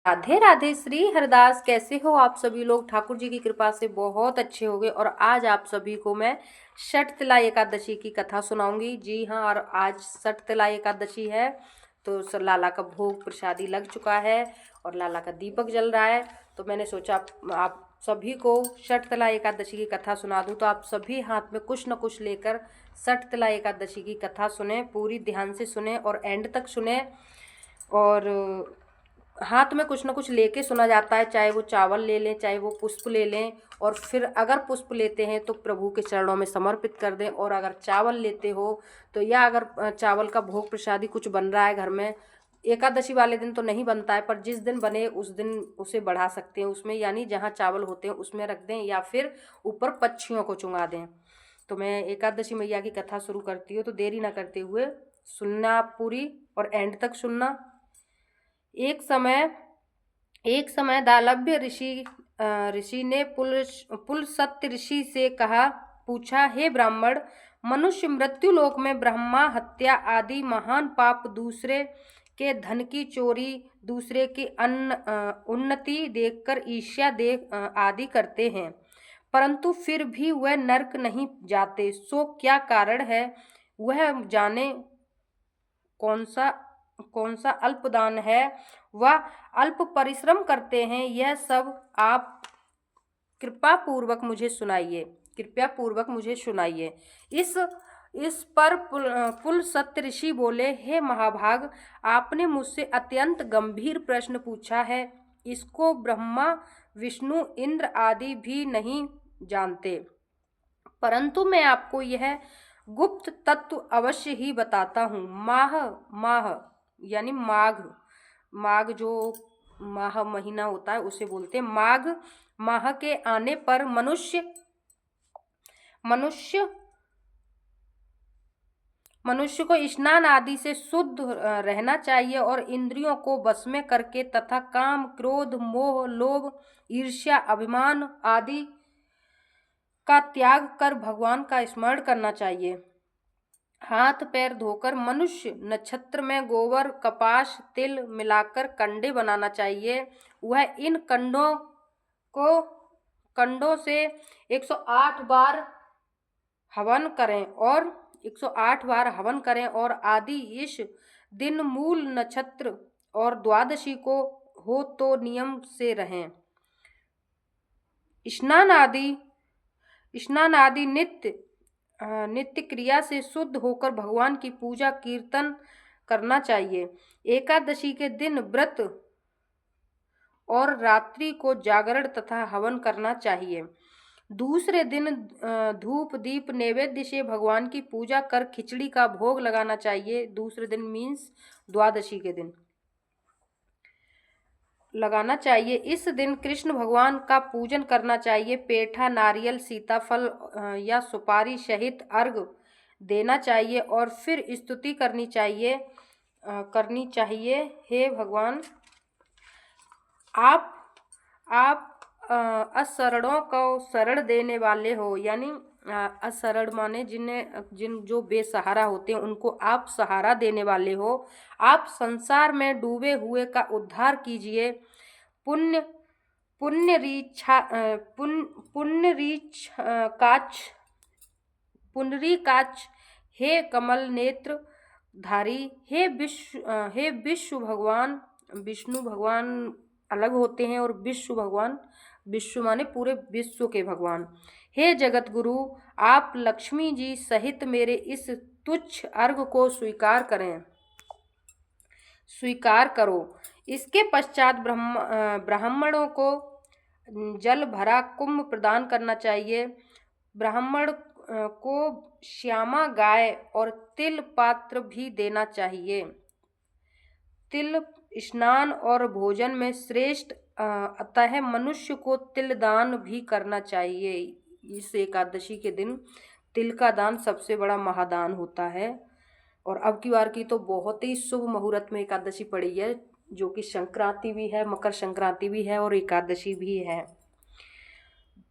राधे राधे। श्री हरदास, कैसे हो आप सभी लोग? ठाकुर जी की कृपा से बहुत अच्छे हो गए। और आज आप सभी को मैं षटतिला एकादशी की कथा सुनाऊंगी। जी हाँ, और आज षटतिला एकादशी है तो लाला का भोग प्रसादी लग चुका है और लाला का दीपक जल रहा है। तो मैंने सोचा आप सभी को षटतिला एकादशी की कथा सुना दूं। तो आप सभी हाथ में कुछ न कुछ लेकर षटतिला एकादशी की कथा सुने, पूरी ध्यान से सुने और एंड तक सुने। और हाथ में कुछ ना कुछ लेके सुना जाता है, चाहे वो चावल ले लें, चाहे वो पुष्प ले लें। और फिर अगर पुष्प लेते हैं तो प्रभु के चरणों में समर्पित कर दें। और अगर चावल लेते हो तो, या अगर चावल का भोग प्रसादी कुछ बन रहा है घर में, एकादशी वाले दिन तो नहीं बनता है, पर जिस दिन बने उस दिन उसे बढ़ा सकते हैं उसमें, यानी जहाँ चावल होते हैं उसमें रख दें या फिर ऊपर पक्षियों को चुंगा दें। तो मैं एकादशी मैया की कथा शुरू करती हूँ, तो देरी ना करते हुए सुनना आप पूरी और एंड तक सुनना। एक समय दालभ्य ऋषि ने पुलस्त्य ऋषि से पूछा, हे ब्राह्मण, मनुष्य मृत्यु लोक में ब्रह्मा हत्या आदि महान पाप, दूसरे के धन की चोरी, दूसरे की उन्नति देखकर ईर्ष्या आदि करते हैं, परंतु फिर भी वह नरक नहीं जाते। सो क्या कारण है? वह जाने। कौन सा अल्पदान है? वह अल्प परिश्रम करते हैं। यह सब आप कृपा पूर्वक मुझे सुनाइए। इस पर पुलस्त्य ऋषि बोले, हे महाभाग, आपने मुझसे अत्यंत गंभीर प्रश्न पूछा है। इसको ब्रह्मा विष्णु इंद्र आदि भी नहीं जानते, परंतु मैं आपको यह गुप्त तत्व अवश्य ही बताता हूँ। माह यानी माघ जो माह महीना होता है उसे बोलते हैं माघ। माह के आने पर मनुष्य को स्नान आदि से शुद्ध रहना चाहिए और इंद्रियों को वश में करके तथा काम, क्रोध, मोह, लोभ, ईर्ष्या, अभिमान आदि का त्याग कर भगवान का स्मरण करना चाहिए। हाथ पैर धोकर मनुष्य नक्षत्र में गोबर, कपास, तिल मिलाकर कंडे बनाना चाहिए। वह इन कंडों से 108 बार हवन करें और आदि इस दिन मूल नक्षत्र और द्वादशी को हो तो नियम से रहें। स्नान आदि नित्य क्रिया से शुद्ध होकर भगवान की पूजा कीर्तन करना चाहिए। एकादशी के दिन व्रत और रात्रि को जागरण तथा हवन करना चाहिए। दूसरे दिन धूप दीप नैवेद्य से भगवान की पूजा कर खिचड़ी का भोग लगाना चाहिए। दूसरे दिन मीन्स द्वादशी के दिन लगाना चाहिए। इस दिन कृष्ण भगवान का पूजन करना चाहिए। पेठा, नारियल, सीताफल या सुपारी सहित अर्घ देना चाहिए और फिर स्तुति करनी चाहिए। हे भगवान, आप असरणों को शरण देने वाले हो, यानी असरण माने जो बेसहारा होते हैं उनको आप सहारा देने वाले हो। आप संसार में डूबे हुए का उद्धार कीजिए। पुनरीकाक्ष, हे कमल नेत्र धारी, हे विश्व भगवान। विष्णु भगवान अलग होते हैं और विश्व माने पूरे विश्व के भगवान। हे जगत गुरु, आप लक्ष्मी जी सहित मेरे इस तुच्छ अर्घ को स्वीकार करो। इसके पश्चात ब्राह्मणों को जल भरा कुंभ प्रदान करना चाहिए। ब्राह्मण को श्यामा गाय और तिल पात्र भी देना चाहिए। तिल स्नान और भोजन में श्रेष्ठ, अतः मनुष्य को तिल दान भी करना चाहिए। इस एकादशी के दिन तिल का दान सबसे बड़ा महादान होता है। और अब की बार की तो बहुत ही शुभ मुहूर्त में एकादशी पड़ी है, जो कि संक्रांति भी है, मकर संक्रांति भी है और एकादशी भी है।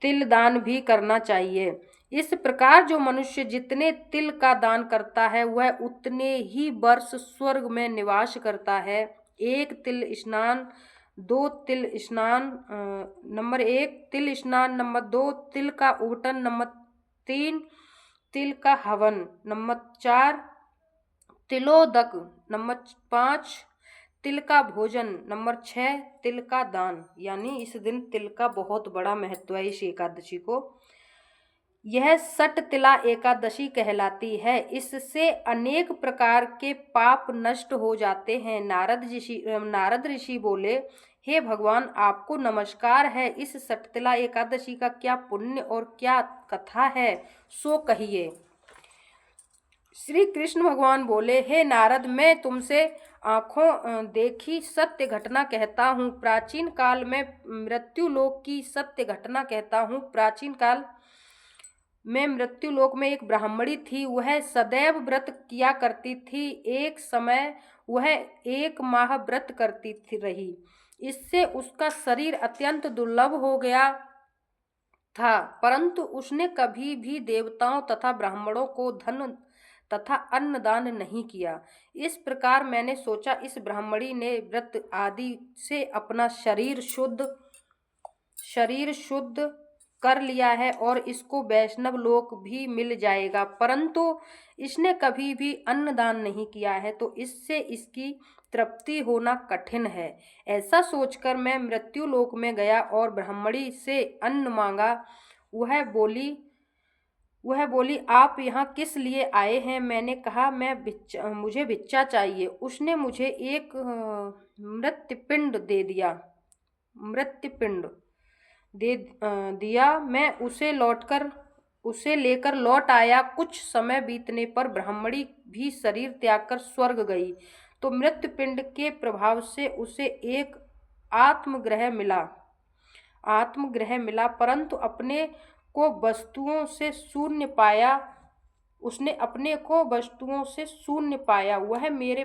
तिल दान भी करना चाहिए। इस प्रकार जो मनुष्य जितने तिल का दान करता है वह उतने ही वर्ष स्वर्ग में निवास करता है। एक तिल स्नान 2 तिल स्नान, नंबर 1 तिल स्नान, नंबर 2 तिल का उबटन, नंबर 3 तिल का हवन, नंबर 4 तिलोदक, नंबर 5 तिल का भोजन, नंबर 6 तिल का दान। यानी इस दिन तिल का बहुत बड़ा महत्व है इस एकादशी को। यह सट तिला एकादशी कहलाती है। इससे अनेक प्रकार के पाप नष्ट हो जाते हैं। नारद ऋषि बोले, हे भगवान, आपको नमस्कार है। इस सटतिला एकादशी का क्या पुण्य और क्या कथा है, सो कहिए। श्री कृष्ण भगवान बोले, हे नारद, मैं तुमसे आंखों देखी सत्य घटना कहता हूँ। प्राचीन काल में मृत्यु लोक की सत्य घटना कहता हूँ। प्राचीन काल में मृत्यु लोक में एक ब्राह्मणी थी। वह सदैव व्रत किया करती थी। एक समय वह 1 माह व्रत करती रही। इससे उसका शरीर अत्यंत दुर्लभ हो गया था, परंतु उसने कभी भी देवताओं तथा ब्राह्मणों को धन तथा अन्न दान नहीं किया। इस प्रकार मैंने सोचा, इस ब्राह्मणी ने व्रत आदि से अपना शरीर शुद्ध कर लिया है और इसको वैष्णव लोक भी मिल जाएगा, परंतु इसने कभी भी अन्न दान नहीं किया है, तो इससे इसकी तृप्ति होना कठिन है। ऐसा सोचकर मैं मृत्यु लोक में गया और ब्राह्मणी से अन्न मांगा। वह बोली, आप यहाँ किस लिए आए हैं? मैंने कहा, मुझे भिक्षा चाहिए। उसने मुझे एक मृत्पिंड दे दिया। मैं उसे लेकर लौट आया। कुछ समय बीतने पर ब्राह्मणी भी शरीर त्याग कर स्वर्ग गई। तो मृत्पिंड के प्रभाव से उसे एक आत्मग्रह मिला, परंतु अपने को वस्तुओं से शून्य पाया। वह मेरे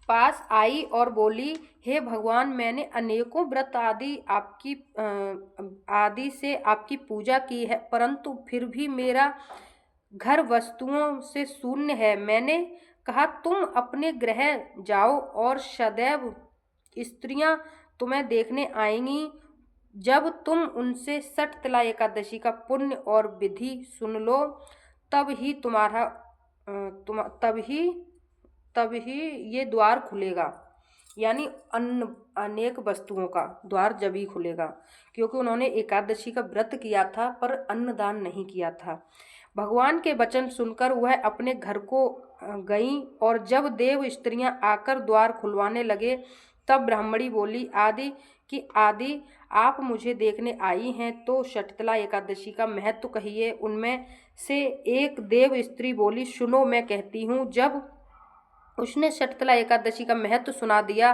पास आई और बोली, हे भगवान, मैंने अनेकों व्रत आदि से आपकी पूजा की है, परंतु फिर भी मेरा घर वस्तुओं से शून्य है। मैंने कहा, तुम अपने गृह जाओ और सदैव स्त्रियां तुम्हें देखने आएंगी। जब तुम उनसे सटतिला एकादशी का पुण्य और विधि सुन लो, तब ही ये द्वार खुलेगा। यानी अनेक वस्तुओं का द्वार जब ही खुलेगा, क्योंकि उन्होंने एकादशी का व्रत किया था पर अन्नदान नहीं किया था। भगवान के वचन सुनकर वह अपने घर को गईं और जब देव स्त्रियां आकर द्वार खुलवाने लगे, तब ब्राह्मणी बोली, आदि आप मुझे देखने आई हैं, तो सटतिला एकादशी का महत्व कहिए। उनमें से एक देव स्त्री बोली, सुनो, मैं कहती हूँ। जब उसने सटतिला एकादशी का महत्व सुना दिया,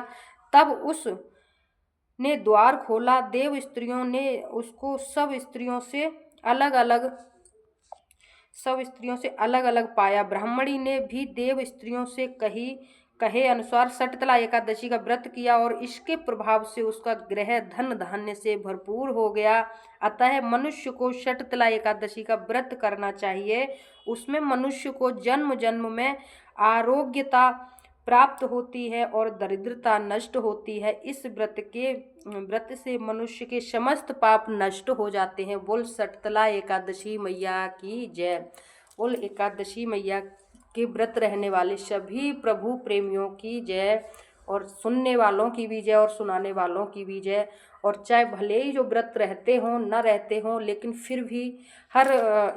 तब उसने द्वार खोला। देव स्त्रियों ने उसको सब स्त्रियों से अलग अलग पाया। ब्राह्मणी ने भी देव स्त्रियों से कहे अनुसार सटतिला एकादशी का व्रत किया और इसके प्रभाव से उसका गृह धन धान्य से भरपूर हो गया। अतः मनुष्य को सटतिला एकादशी का व्रत करना चाहिए। उसमें मनुष्य को जन्म जन्म में आरोग्यता प्राप्त होती है और दरिद्रता नष्ट होती है। इस व्रत से मनुष्य के समस्त पाप नष्ट हो जाते हैं। बोल सटतिला एकादशी मैया की जय। बोल एकादशी मैया के व्रत रहने वाले सभी प्रभु प्रेमियों की जय, और सुनने वालों की भी जय और सुनाने वालों की भी जय। और चाहे भले ही जो व्रत रहते हों न रहते हों, लेकिन फिर भी हर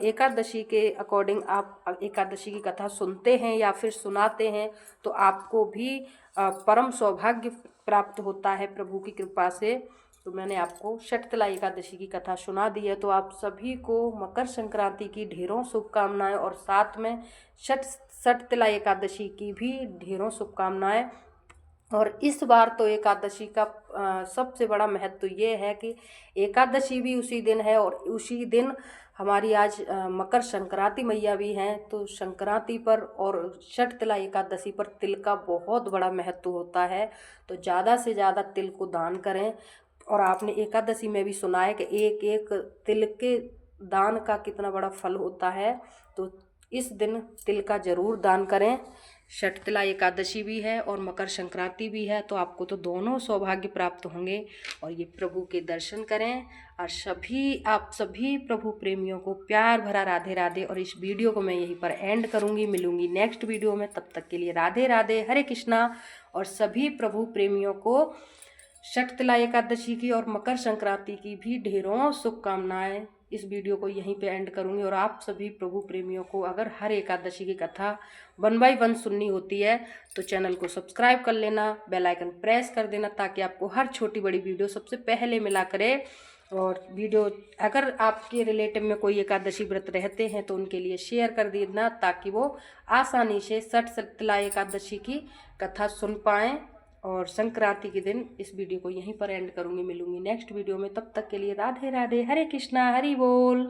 एकादशी के अकॉर्डिंग आप एकादशी की कथा सुनते हैं या फिर सुनाते हैं, तो आपको भी परम सौभाग्य प्राप्त होता है प्रभु की कृपा से। तो मैंने आपको सटतिला एकादशी की कथा सुना दी है। तो आप सभी को मकर संक्रांति की ढेरों शुभकामनाएं और साथ में सटतिला एकादशी की भी ढेरों शुभकामनाएं। और इस बार तो एकादशी का सबसे बड़ा महत्व ये है कि एकादशी भी उसी दिन है और उसी दिन हमारी आज मकर संक्रांति मैया भी हैं। तो संक्रांति पर और सटतिला एकादशी पर तिल का बहुत बड़ा महत्व होता है। तो ज़्यादा से ज़्यादा तिल को दान करें। और आपने एकादशी में भी सुना है कि एक एक तिल के दान का कितना बड़ा फल होता है। तो इस दिन तिल का ज़रूर दान करें। शटतिला एकादशी भी है और मकर संक्रांति भी है, तो आपको तो दोनों सौभाग्य प्राप्त होंगे। और ये प्रभु के दर्शन करें। और आप सभी प्रभु प्रेमियों को प्यार भरा राधे राधे। और इस वीडियो को मैं यहीं पर एंड करूँगी। मिलूंगी नेक्स्ट वीडियो में, तब तक के लिए राधे राधे, हरे कृष्णा। और सभी प्रभु प्रेमियों को शटतिला एकादशी की और मकर संक्रांति की भी ढेरों शुभकामनाएं। इस वीडियो को यहीं पे एंड करूंगी। और आप सभी प्रभु प्रेमियों को अगर हर एकादशी की कथा 1 बाय 1 सुननी होती है तो चैनल को सब्सक्राइब कर लेना, बेल आइकन प्रेस कर देना, ताकि आपको हर छोटी बड़ी वीडियो सबसे पहले मिला करे। और वीडियो अगर आपके रिलेटिव में कोई एकादशी व्रत रहते हैं तो उनके लिए शेयर कर देना, ताकि वो आसानी से शटतिला एकादशी की कथा सुन पाएँ। और संक्रांति के दिन इस वीडियो को यहीं पर एंड करूंगी। मिलूंगी नेक्स्ट वीडियो में, तब तक के लिए राधे राधे, हरे कृष्णा, हरि बोल।